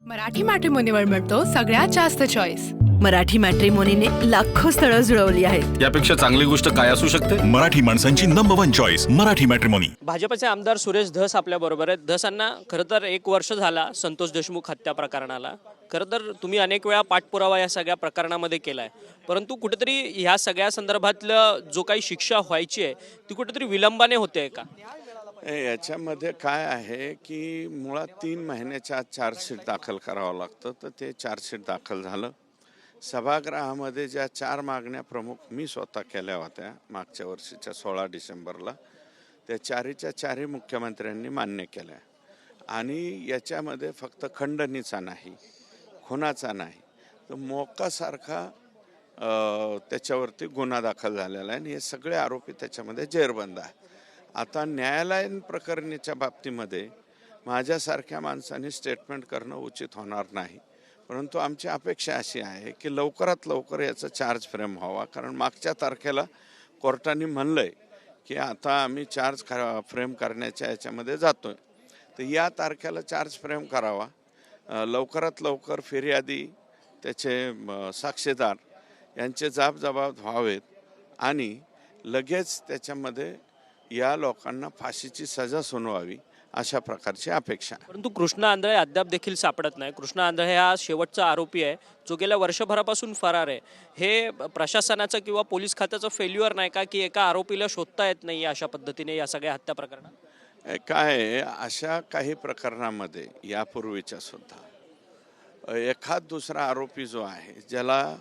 मराठी मॅट्रिमोनीवर मिळतो सगळ्यात जास्त चॉईस। मराठी मॅट्रिमोनीने लाखो स्थळं जुळवली आहेत। यापेक्षा चांगली गोष्ट काय असू शकते? मराठी माणसांची नंबर 1 चॉईस मराठी मॅट्रिमोनी। भाजपचे आमदार सुरेश धस आपल्या बरोबर आहेत। धसांना खरं तर 1 वर्ष झाला संतोष देशमुख हत्या प्रकरणाला। खरं तर तुम्ही अनेक वेळा पाठपुरावा या सगळ्या प्रकरणामध्ये केलाय, परंतु कुठेतरी ह्या सगळ्या संदर्भातलं जो काही शिक्षा व्हायची आहे ती कुठेतरी विलंबाने होते का? याच्यामध्ये काय आहे की मुळात 3 महिन्याच्या आत चार्जशीट दाखल करावं लागतं, तर ते चार्जशीट दाखल झालं। सभागृहामध्ये ज्या 4 मागण्या प्रमुख मी स्वतः केल्या होत्या मागच्या वर्षीच्या 16 डिसेंबरला, त्या चारीच्या चारही मुख्यमंत्र्यांनी मान्य केल्या। आणि याच्यामध्ये फक्त खंडणीचा नाही, खुनाचा नाही, तर मोक्कासारखा त्याच्यावरती गुन्हा दाखल झालेला आहे आणि हे सगळे आरोपी त्याच्यामध्ये जेरबंद आहे। आता न्यायालयीन प्रकरणीच्या बाबतीमध्ये माझ्यासारख्या माणसाने स्टेटमेंट करणं उचित होणार नाही, परंतु आमची अपेक्षा अशी आहे की लवकरात लवकर याचं चार्ज फ्रेम व्हावा। कारण मागच्या तारखेला कोर्टाने म्हणलंय की आता आम्ही चार्ज फ्रेम करण्याच्या याच्यामध्ये जातोय, तर या तारखेला चार्ज फ्रेम करावा। लवकरात लवकर फिर्यादी, त्याचे साक्षीदार यांचे जबाब व्हावेत आणि लगेच त्याच्यामध्ये या लोकांना फाशीची सजा सुनावावी, अशा प्रकारची अपेक्षा आहे। परंतु कृष्णा आंधळे अद्याप देखील सापडत नाही। कृष्णा आंधळे हा शेवटचा आरोपी आहे जो गेल्या वर्षभरापासून फरार आहे। हे प्रशासनाचं किंवा पोलीस खात्याचं फेल्युअर नाही का की एका आरोपीला शोधता येत नाही अशा पद्धतीने या सगळ्या हत्या प्रकरणात? काय अशा काही प्रकरणामध्ये यापूर्वीच्या सुद्धा एखाद दुसरा आरोपी जो आहे ज्याला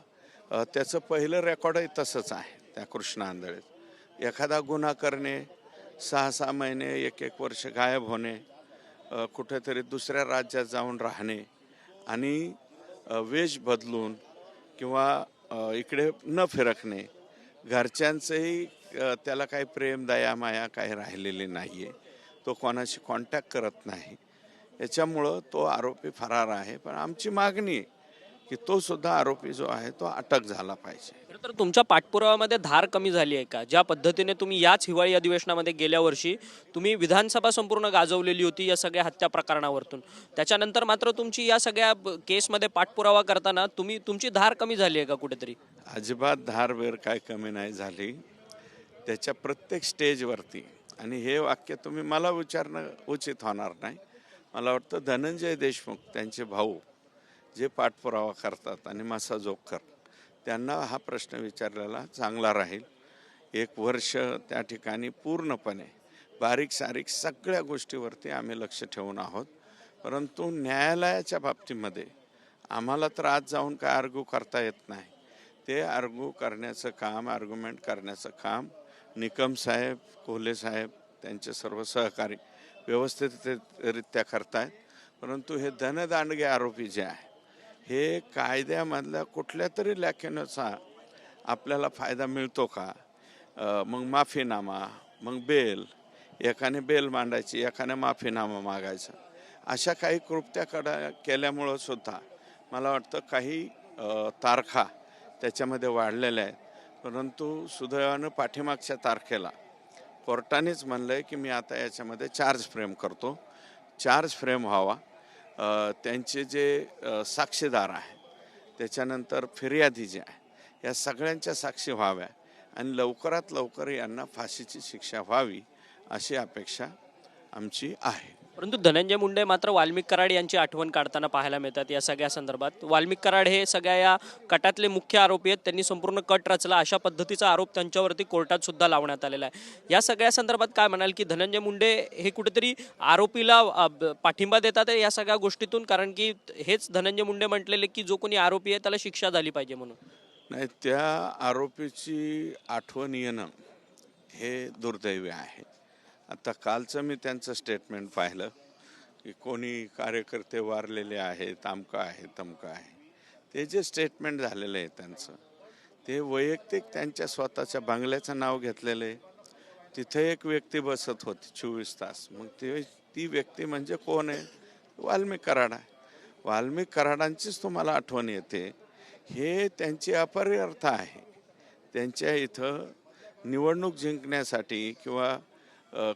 त्याचं पहिलं रेकॉर्डही तसंच आहे, त्या कृष्णा आंधळे एखादा गुन्हा करणे, 6-6 महिने 1-1 वर्ष गायब होणे, कुठेतरी दुसऱ्या राज्यात जाऊन राहणे आणि वेश बदलून किंवा इकडे न फिरकणे, घरच्यांचंही त्याला काही प्रेम दया माया काही राहिलेली नाही आहे, तो कोणाशी कॉन्टॅक्ट करत नाही, याच्यामुळं तो आरोपी फरार आहे। पण आमची मागणी आहे की तो सुद्धा आरोपी जो आहे तो अटक झाला पाहिजे। तर तुमच्या पाठपुराव्यामध्ये धार कमी झाली आहे का? ज्या पद्धतीने तुम्ही याच हिवाळी अधिवेशनामध्ये गेल्या वर्षी तुम्ही विधानसभा संपूर्ण गाजवलेली होती या सगळ्या हत्या प्रकरणावरतून, त्याच्यानंतर मात्र तुमची या सगळ्या केसमध्ये पाठपुरावा करताना तुमची धार कमी झाली आहे का कुठेतरी? अजिबात धार वेर काय कमी नाही झाली त्याच्या प्रत्येक स्टेजवरती। आणि हे वाक्य तुम्ही मला विचारणं उचित होणार नाही। मला वाटतं धनंजय देशमुख त्यांचे भाऊ जे पाठपुरावा करतात आणि मासा जोगकर त्यांना हा प्रश्न विचारलेला चांगला राहील। 1 वर्ष त्या ठिकाणी पूर्णपणे बारीक सारीक सगळ्या गोष्टीवरती आम्ही लक्ष ठेवून आहोत, परंतु न्यायालयाच्या बाबतीमध्ये आम्हाला तर आज जाऊन काय आर्ग्यू करता येत नाही। ते आर्ग्यू करण्याचं काम, आर्ग्युमेंट करण्याचं काम निकम साहेब, कोल्हे साहेब त्यांचे सर्व सहकारी व्यवस्थितरित्या करतायत। परंतु हे धनदांडगे आरोपी जे आहे हे कायद्यामधल्या कुठल्या तरी व्याख्यानाचा आपल्याला फायदा मिळतो का? मग माफीनामा, मग बेल, एकाने बेल मांडायची, एकाने माफीनामा मागायचा, अशा काही कृत्याकडे केल्यामुळं सुद्धा मला वाटतं काही तारखा त्याच्यामध्ये वाढलेल्या आहेत। परंतु सुदैवानं पाठीमागच्या तारखेला कोर्टानेच म्हणलं आहे की मी आता याच्यामध्ये चार्ज फ्रेम करतो, चार्ज फ्रेम व्हावा। त्यांचे जे साक्षीदार आहे, त्याच्यानंतर फिर्यादी जे आहे, या सगळ्यांच्या साक्षी व्हाव्या आणि लवकरात लवकर यांना फाशीची शिक्षा व्हावी अशी अपेक्षा आमची आहे। परंतु धनंजय मुंडे मात्र वाल्मिक कराड यांची आठवण काढताना पाहायला मिळतात या सगळ्या संदर्भात। वाल्मिक कराड हे सगळ्या या कटातले मुख्य आरोपी आहेत, त्यांनी संपूर्ण कट रचला अशा पद्धतीचा आरोप त्यांच्यावरती कोर्टात सुद्धा लावण्यात आलेला आहे। या सगळ्या संदर्भात काय म्हणाल की धनंजय मुंडे हे कुठेतरी आरोपीला पाठिंबा देतात या सगळ्या गोष्टीतून? कारण की हेच धनंजय मुंडे म्हटलेले की जो कोणी आरोपी आहे त्याला शिक्षा झाली पाहिजे म्हणून। नाही, त्या आरोपीची आठवण येणं हे दुर्दैवी आहे। आता कालचं मी त्यांचं स्टेटमेंट पाहिलं की कोणी कार्यकर्ते वारलेले आहेत, अमकं आहे तमकं आहे, ते जे स्टेटमेंट झालेलं आहे त्यांचं ते वैयक्तिक त्यांच्या स्वतःच्या बंगल्याचं नाव घेतलेलं आहे। तिथे एक व्यक्ती बसत होती 24 तास, मग ती व्यक्ती म्हणजे कोण आहे? वाल्मिक कराड आहे। वाल्मिक कराडांचीच तुम्हाला आठवण येते, हे त्यांची अपरिर्थ आहे। त्यांच्या इथं निवडणूक जिंकण्यासाठी किंवा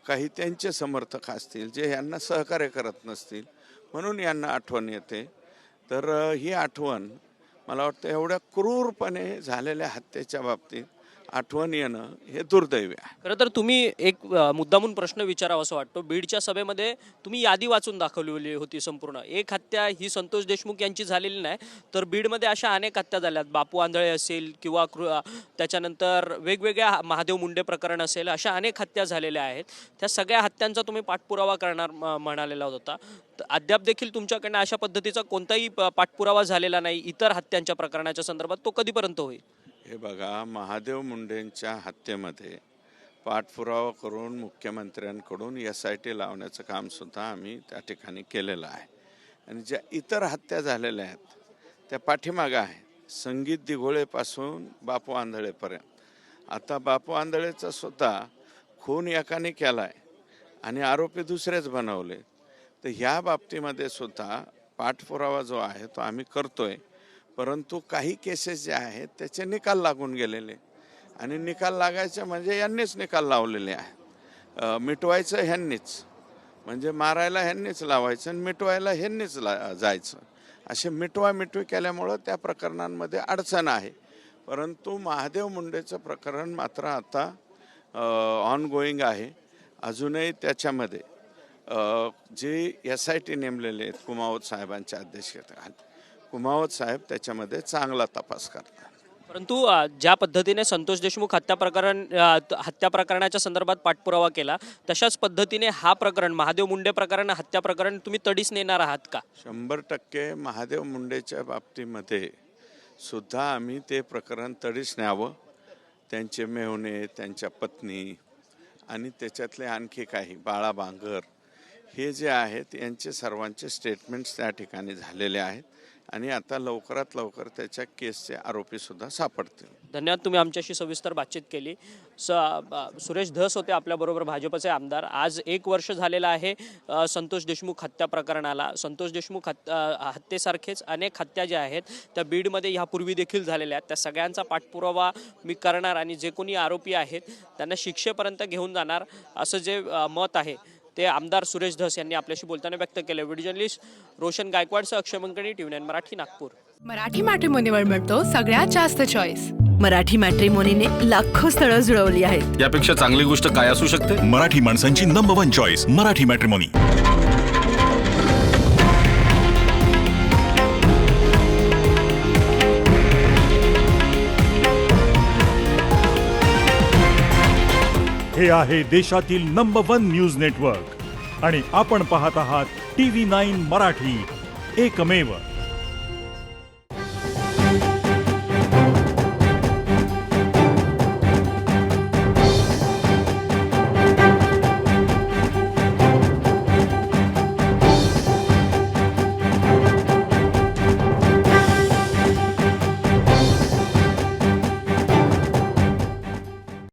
काही त्यांचे समर्थक असतील जे यांना सहकार्य करत नसतील म्हणून यांना आठवण येते। तर ही आठवण मला वाटतं एवढ्या क्रूरपणे झालेल्या हत्येच्या बाबतीत आठवण येणं हे दुर्दैवी आहे. खरं तर तुम्ही एक मुद्दामून प्रश्न विचारावा असं वाटतो. बीडच्या सभेमध्ये तुम्ही यादी वाचून दाखवली होती संपूर्ण. एक हत्या ही संतोष देशमुख यांची झालेली नाही, तर बीडमध्ये अशा अनेक हत्या झाल्यात. बापू आंधळे असेल किंवा त्याच्यानंतर वेगवेगळ्या महादेव मुंडे प्रकरण असेल, अशा अनेक हत्या झालेल्या आहेत. त्या सगळ्या हत्यांचा तुम्ही पाठपुरावा करणार म्हणालेला होता. अद्याप देखील तुमच्याकडनं अशा पद्धतीचा कोणताही पाठपुरावा झालेला नाही इतर हत्यांच्या प्रकरणाच्या संदर्भात. तो कधीपर्यंत होईल? हे बघा, महादेव मुंडेंच्या हत्येमध्ये पाठपुरावा करून मुख्यमंत्र्यांकडून SIT लावण्याचं काम सुद्धा आम्ही त्या ठिकाणी केलेलं आहे. आणि ज्या इतर हत्या झालेल्या आहेत त्या पाठीमागं आहे, संगीत दिघोळेपासून बापू आंधळेपर्यंत. आता बापू आंधळेचा सुद्धा खून एकाने केला आहे आणि आरोपी दुसरेच बनवले. तर ह्या बाबतीमध्ये सुद्धा पाठपुरावा जो आहे तो आम्ही करतोय. परंतु काही केसेस जे आहेत त्याचे निकाल लागून गेलेले, आणि निकाल लागायचे म्हणजे यांनीच निकाल लावलेले आहे. मिटवायचं ह्यांनीच, म्हणजे मारायला ह्यांनीच लावायचं आणि मिटवायला ह्यांनीच जायचं. असे मिटवी केल्यामुळं त्या प्रकरणांमध्ये अडचण आहे. परंतु महादेव मुंडेचं प्रकरण मात्र आता ऑनगोईंग आहे. अजूनही त्याच्यामध्ये जे SIT नेमलेले आहेत कुमावत साहेबांच्या अध्यक्षतेखाली, कुमावत साहेब त्याच्यामध्ये चांगला तपास करतात. परंतु ज्या पद्धतीने संतोष देशमुख हत्या प्रकरणाच्या संदर्भात पाठपुरावा केला, तशाच पद्धतीने हा प्रकरण, महादेव मुंडे प्रकरण, हत्या प्रकरण तुम्ही तडीस नेणार आहात का? 100% महादेव मुंडेच्या बाबतीमध्ये सुद्धा आम्ही ते प्रकरण तडीस न्यावं. त्यांचे मेहुणे, त्यांच्या पत्नी आणि त्याच्यातले आणखी काही बाळा बांगर हे जे आहेत यांचे सर्वांचे स्टेटमेंट्स त्या ठिकाणी झालेले आहेत आणि आता लवकरात लवकर त्याच्या केसचे आरोपी सुद्धा सापडतील. धन्यवाद, तुम्ही आमच्याशी सविस्तर बातचीत केली. सुरेश धस होते आपल्याबरोबर, भाजपचे आमदार. आज 1 वर्ष झालेलं आहे संतोष देशमुख हत्या प्रकरणाला. संतोष देशमुख हत्येसारखेच अनेक हत्या ज्या आहेत त्या बीडमध्ये ह्यापूर्वी देखील झालेल्या आहेत. त्या सगळ्यांचा पाठपुरावा मी करणार आणि जे कोणी आरोपी आहेत त्यांना शिक्षेपर्यंत घेऊन जाणार, असं जे मत आहे ते आमदार सुरेश धस यांनी आपल्याशी बोलताना व्यक्त केलं. व्हिडिओ जर्नलिस्ट रोशन गायकवाडसह अक्षय मंकणी, TV9 मराठी, नागपूर. मराठी मॅट्रिमोनीवर मिळतो सगळ्यात जास्त चॉईस. मराठी मॅट्रिमोनीने लाखो स्थळं जुळवली आहेत. यापेक्षा चांगली गोष्ट काय असू शकते? मराठी माणसांची नंबर 1 चॉईस मराठी मॅट्रिमोनी. हे आहे देशातील नंबर 1 न्यूज नेटवर्क आणि आपण पाहत आहात TV9 मराठी, एकमेव.